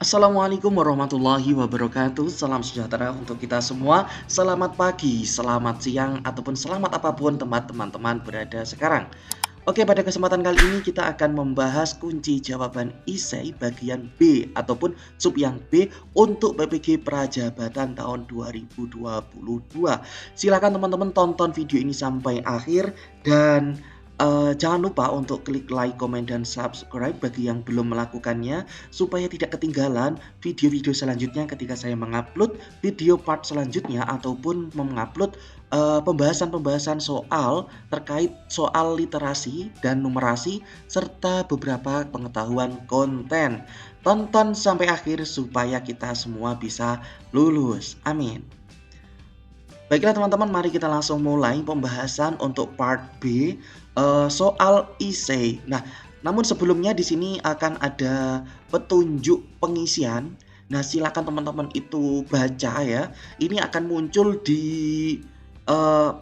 Assalamualaikum warahmatullahi wabarakatuh. Salam sejahtera untuk kita semua. Selamat pagi, selamat siang, ataupun selamat apapun tempat teman-teman berada sekarang. Oke, pada kesempatan kali ini kita akan membahas kunci jawaban esai bagian B ataupun sub yang B untuk PPG Prajabatan tahun 2022. Silakan teman-teman tonton video ini sampai akhir dan jangan lupa untuk klik like, komen, dan subscribe bagi yang belum melakukannya supaya tidak ketinggalan video-video selanjutnya ketika saya mengupload video part selanjutnya ataupun mengupload pembahasan-pembahasan soal terkait soal literasi dan numerasi serta beberapa pengetahuan konten. Tonton sampai akhir supaya kita semua bisa lulus. Amin. Baiklah teman-teman, mari kita langsung mulai pembahasan untuk part B soal esai. Nah, namun sebelumnya di sini akan ada petunjuk pengisian. Nah, silakan teman-teman itu baca ya. Ini akan muncul di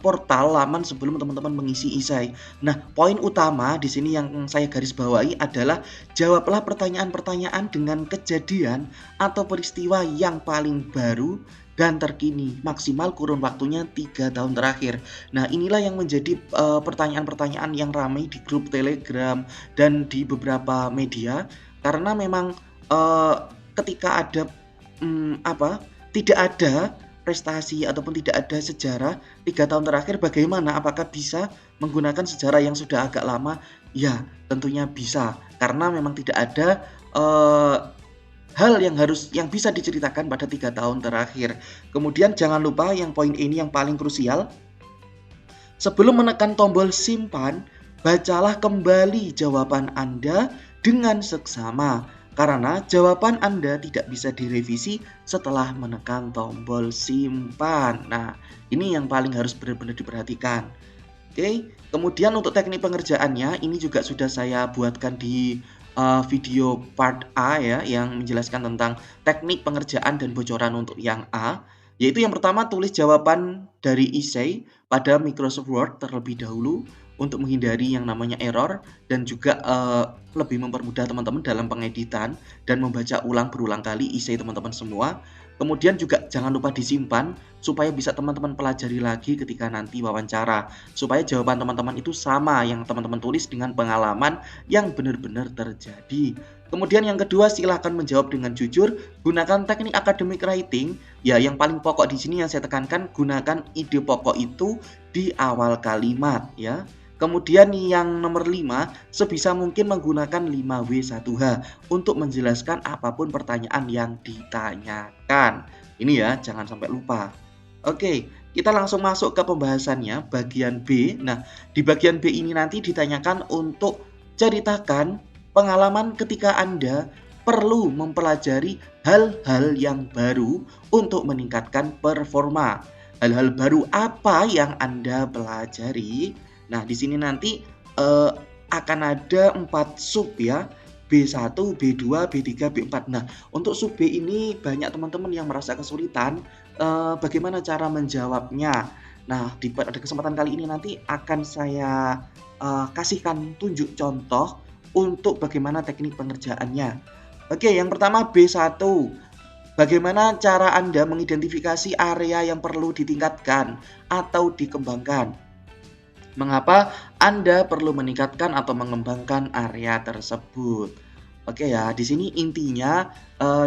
portal laman sebelum teman-teman mengisi esai. Nah, poin utama di sini yang saya garis bawahi adalah jawablah pertanyaan-pertanyaan dengan kejadian atau peristiwa yang paling baru dan terkini, maksimal kurun waktunya 3 tahun terakhir. Nah, inilah yang menjadi pertanyaan-pertanyaan yang ramai di grup Telegram dan di beberapa media karena memang ketika ada tidak ada prestasi ataupun tidak ada sejarah 3 tahun terakhir, bagaimana? Apakah bisa menggunakan sejarah yang sudah agak lama? Ya, tentunya bisa karena memang tidak ada hal yang bisa diceritakan pada 3 tahun terakhir. Kemudian jangan lupa yang poin ini yang paling krusial. Sebelum menekan tombol simpan, bacalah kembali jawaban Anda dengan seksama karena jawaban Anda tidak bisa direvisi setelah menekan tombol simpan. Nah, ini yang paling harus benar-benar diperhatikan. Oke, kemudian untuk teknik pengerjaannya ini juga sudah saya buatkan di video part A ya, yang menjelaskan tentang teknik pengerjaan dan bocoran untuk yang A, yaitu yang pertama tulis jawaban dari esai pada Microsoft Word terlebih dahulu untuk menghindari yang namanya error dan juga lebih mempermudah teman-teman dalam pengeditan dan membaca berulang kali esai teman-teman semua. Kemudian juga jangan lupa disimpan supaya bisa teman-teman pelajari lagi ketika nanti wawancara, supaya jawaban teman-teman itu sama yang teman-teman tulis dengan pengalaman yang benar-benar terjadi. Kemudian yang kedua, silakan menjawab dengan jujur, gunakan teknik academic writing. Ya, yang paling pokok di sini yang saya tekankan, gunakan ide pokok itu di awal kalimat ya. Kemudian yang nomor 5, sebisa mungkin menggunakan 5W1H untuk menjelaskan apapun pertanyaan yang ditanyakan. Ini ya, jangan sampai lupa. Oke, kita langsung masuk ke pembahasannya bagian B. Nah, di bagian B ini nanti ditanyakan untuk ceritakan pengalaman ketika Anda perlu mempelajari hal-hal yang baru untuk meningkatkan performa. Hal-hal baru apa yang Anda pelajari? Nah, di sini nanti akan ada 4 sub ya. B1, B2, B3, B4. Nah, untuk sub B ini banyak teman-teman yang merasa kesulitan bagaimana cara menjawabnya. Nah, pada kesempatan kali ini nanti akan saya kasihkan tunjuk contoh untuk bagaimana teknik pengerjaannya. Oke, yang pertama B1. Bagaimana cara Anda mengidentifikasi area yang perlu ditingkatkan atau dikembangkan? Mengapa Anda perlu meningkatkan atau mengembangkan area tersebut? Oke ya, di sini intinya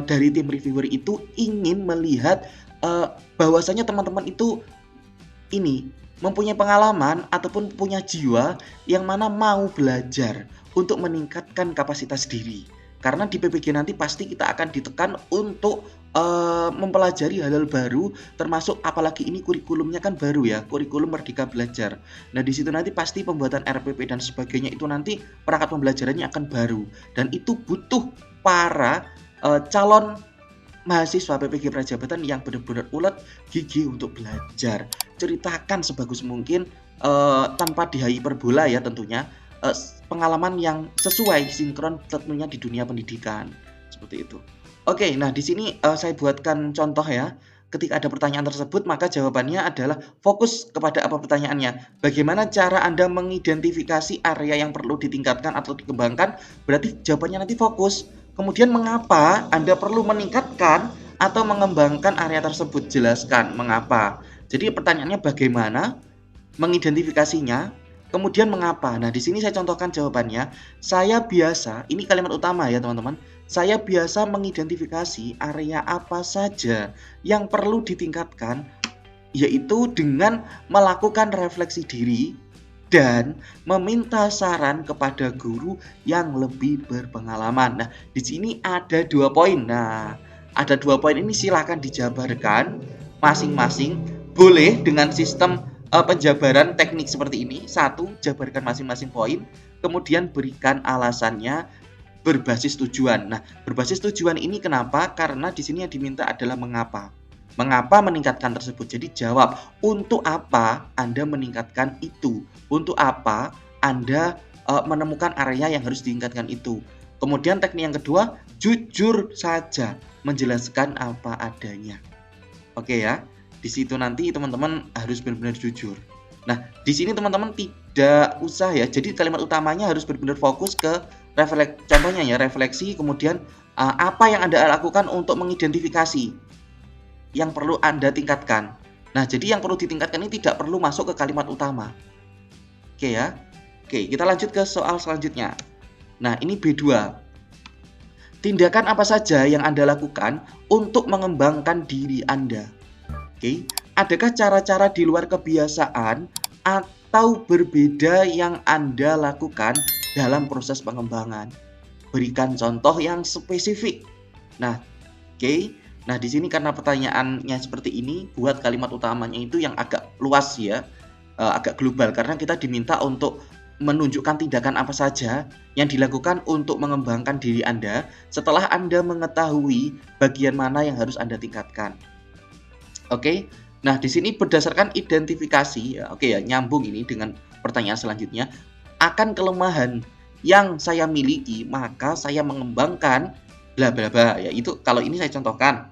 dari tim reviewer itu ingin melihat bahwasanya teman-teman itu ini mempunyai pengalaman ataupun punya jiwa yang mana mau belajar untuk meningkatkan kapasitas diri. Karena di PPG nanti pasti kita akan ditekan untuk mempelajari hal-hal baru, termasuk apalagi ini kurikulumnya kan baru ya, kurikulum Merdeka Belajar. Nah, di situ nanti pasti pembuatan RPP dan sebagainya itu nanti perangkat pembelajarannya akan baru dan itu butuh para calon mahasiswa PPG Prajabatan yang benar-benar ulet gigi untuk belajar. Ceritakan sebagus mungkin tanpa dihiperbola ya tentunya. Pengalaman yang sesuai sinkron tentunya di dunia pendidikan seperti itu. Oke, nah di sini saya buatkan contoh ya. Ketika ada pertanyaan tersebut, maka jawabannya adalah fokus kepada apa pertanyaannya. Bagaimana cara Anda mengidentifikasi area yang perlu ditingkatkan atau dikembangkan? Berarti jawabannya nanti fokus. Kemudian mengapa Anda perlu meningkatkan atau mengembangkan area tersebut? Jelaskan mengapa. Jadi pertanyaannya bagaimana, mengidentifikasinya, kemudian mengapa. Nah, di sini saya contohkan jawabannya. Saya biasa, ini kalimat utama ya teman-teman. Saya biasa mengidentifikasi area apa saja yang perlu ditingkatkan, yaitu dengan melakukan refleksi diri dan meminta saran kepada guru yang lebih berpengalaman. Nah, di sini ada 2 poin. Nah, ada 2 poin ini silakan dijabarkan masing-masing. Boleh dengan sistem penjabaran teknik seperti ini. Satu, jabarkan masing-masing poin, kemudian berikan alasannya berbasis tujuan. Nah, berbasis tujuan ini kenapa? Karena di sini yang diminta adalah mengapa. Mengapa meningkatkan tersebut? Jadi jawab, untuk apa Anda meningkatkan itu? Untuk apa Anda menemukan area yang harus ditingkatkan itu? Kemudian teknik yang kedua, jujur saja menjelaskan apa adanya. Oke ya. Di situ nanti teman-teman harus benar-benar jujur. Nah, di sini teman-teman tidak usah ya. Jadi kalimat utamanya harus benar-benar fokus ke contohnya ya, refleksi, kemudian apa yang Anda lakukan untuk mengidentifikasi yang perlu Anda tingkatkan. Nah, jadi yang perlu ditingkatkan ini tidak perlu masuk ke kalimat utama. Oke ya. Oke, kita lanjut ke soal selanjutnya. Nah, ini B2. Tindakan apa saja yang Anda lakukan untuk mengembangkan diri Anda? Oke, adakah cara-cara di luar kebiasaan atau berbeda yang Anda lakukan dalam proses pengembangan? Berikan contoh yang spesifik. Nah, oke. Nah, di sini karena pertanyaannya seperti ini, buat kalimat utamanya itu yang agak luas ya, agak global karena kita diminta untuk menunjukkan tindakan apa saja yang dilakukan untuk mengembangkan diri Anda setelah Anda mengetahui bagian mana yang harus Anda tingkatkan. Oke. Nah, di sini berdasarkan identifikasi ya, oke ya, nyambung ini dengan pertanyaan selanjutnya. Akan kelemahan yang saya miliki, maka saya mengembangkan bla bla bla ya. Itu kalau ini saya contohkan.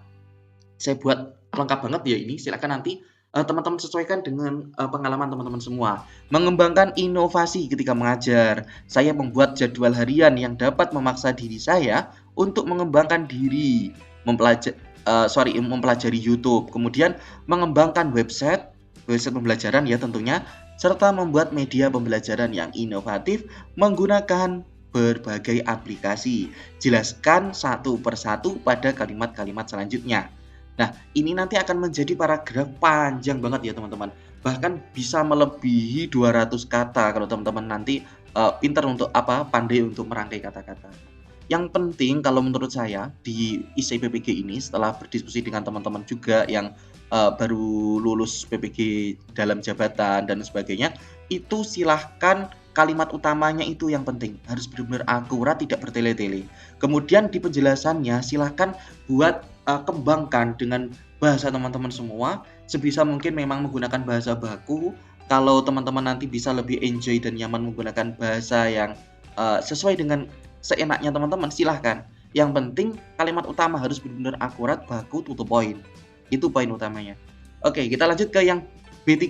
Saya buat lengkap banget ya ini. Silakan nanti teman-teman sesuaikan dengan pengalaman teman-teman semua. Mengembangkan inovasi ketika mengajar. Saya membuat jadwal harian yang dapat memaksa diri saya untuk mengembangkan diri, mempelajari YouTube, kemudian mengembangkan website pembelajaran ya tentunya, serta membuat media pembelajaran yang inovatif menggunakan berbagai aplikasi. Jelaskan satu persatu pada kalimat-kalimat selanjutnya. Nah, ini nanti akan menjadi paragraf panjang banget ya teman-teman. Bahkan bisa melebihi 200 kata kalau teman-teman nanti pintar untuk pandai untuk merangkai kata-kata. Yang penting kalau menurut saya di ISEI PPG ini setelah berdiskusi dengan teman-teman juga yang baru lulus PPG dalam jabatan dan sebagainya, itu silahkan kalimat utamanya itu yang penting. Harus benar-benar akurat, tidak bertele-tele. Kemudian di penjelasannya silahkan buat kembangkan dengan bahasa teman-teman semua. Sebisa mungkin memang menggunakan bahasa baku. Kalau teman-teman nanti bisa lebih enjoy dan nyaman menggunakan bahasa yang sesuai dengan seenaknya teman-teman, silahkan. Yang penting kalimat utama harus benar-benar akurat, baku, to the point. Itu poin utamanya. Oke, kita lanjut ke yang B3.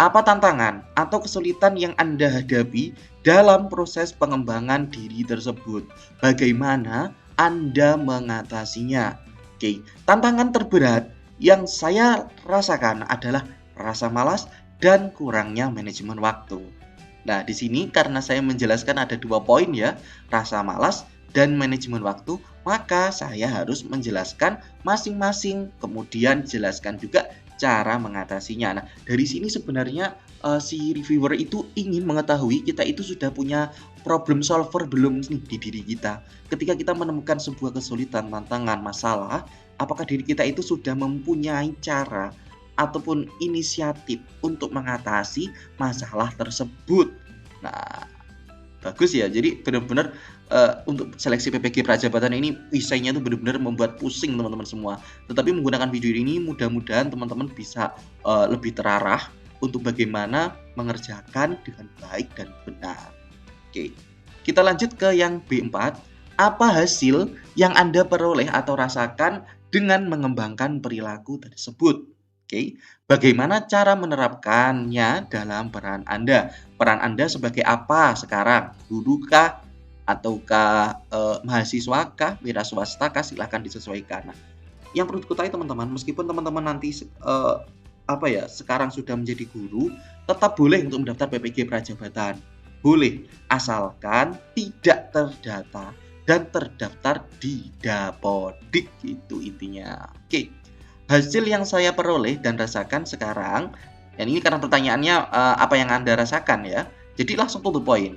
Apa tantangan atau kesulitan yang Anda hadapi dalam proses pengembangan diri tersebut? Bagaimana Anda mengatasinya? Oke, tantangan terberat yang saya rasakan adalah rasa malas dan kurangnya manajemen waktu. Nah, di sini karena saya menjelaskan ada 2 poin ya, rasa malas dan manajemen waktu, maka saya harus menjelaskan masing-masing, kemudian jelaskan juga cara mengatasinya. Nah, dari sini sebenarnya si reviewer itu ingin mengetahui kita itu sudah punya problem solver belum nih di diri kita. Ketika kita menemukan sebuah kesulitan, tantangan, masalah, apakah diri kita itu sudah mempunyai cara ataupun inisiatif untuk mengatasi masalah tersebut. Nah, bagus ya. Jadi benar-benar untuk seleksi PPG Prajabatan ini isainya itu benar-benar membuat pusing teman-teman semua. Tetapi menggunakan video ini mudah-mudahan teman-teman bisa lebih terarah untuk bagaimana mengerjakan dengan baik dan benar. Oke, kita lanjut ke yang B4. Apa hasil yang Anda peroleh atau rasakan dengan mengembangkan perilaku tersebut? Oke, bagaimana cara menerapkannya dalam peran Anda? Peran Anda sebagai apa sekarang? Guru kah? ataukah mahasiswa kah, wira swasta kah, silahkan disesuaikan. Nah, yang perlu diketahui teman-teman, meskipun teman-teman nanti sekarang sudah menjadi guru, tetap boleh untuk mendaftar PPG Prajabatan. Boleh, asalkan tidak terdata dan terdaftar di Dapodik, itu intinya. Oke. Hasil yang saya peroleh dan rasakan sekarang, dan ini karena pertanyaannya apa yang Anda rasakan ya. Jadi langsung to the point.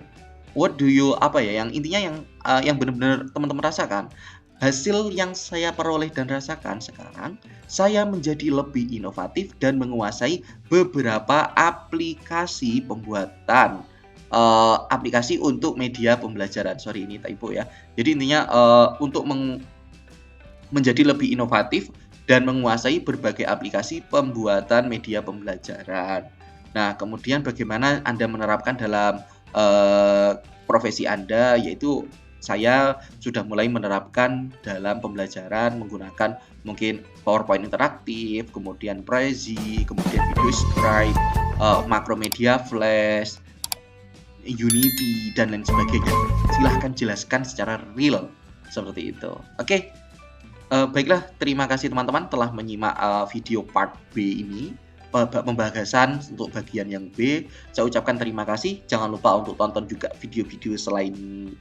What do you yang intinya yang benar-benar teman-teman rasakan. Hasil yang saya peroleh dan rasakan sekarang, saya menjadi lebih inovatif dan menguasai beberapa aplikasi pembuatan aplikasi untuk media pembelajaran. Sorry, ini typo ya. Jadi intinya untuk menjadi lebih inovatif dan menguasai berbagai aplikasi pembuatan media pembelajaran. Nah, kemudian bagaimana Anda menerapkan dalam profesi Anda, yaitu saya sudah mulai menerapkan dalam pembelajaran menggunakan mungkin PowerPoint interaktif, kemudian Prezi, kemudian video scribe, Macromedia Flash, Unity, dan lain sebagainya. Silahkan jelaskan secara real seperti itu. Oke. Baiklah, terima kasih teman-teman telah menyimak video part B ini, pembahasan untuk bagian yang B. Saya ucapkan terima kasih. Jangan lupa untuk tonton juga video-video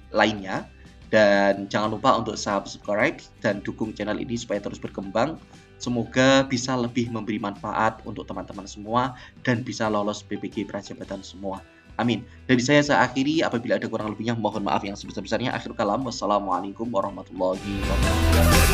lainnya, dan jangan lupa untuk subscribe dan dukung channel ini supaya terus berkembang. Semoga bisa lebih memberi manfaat untuk teman-teman semua dan bisa lolos PPG Prajabatan semua. Amin. Dari saya akhiri, apabila ada kurang lebihnya mohon maaf yang sebesar-besarnya. Akhirul kalam, wassalamualaikum warahmatullahi wabarakatuh.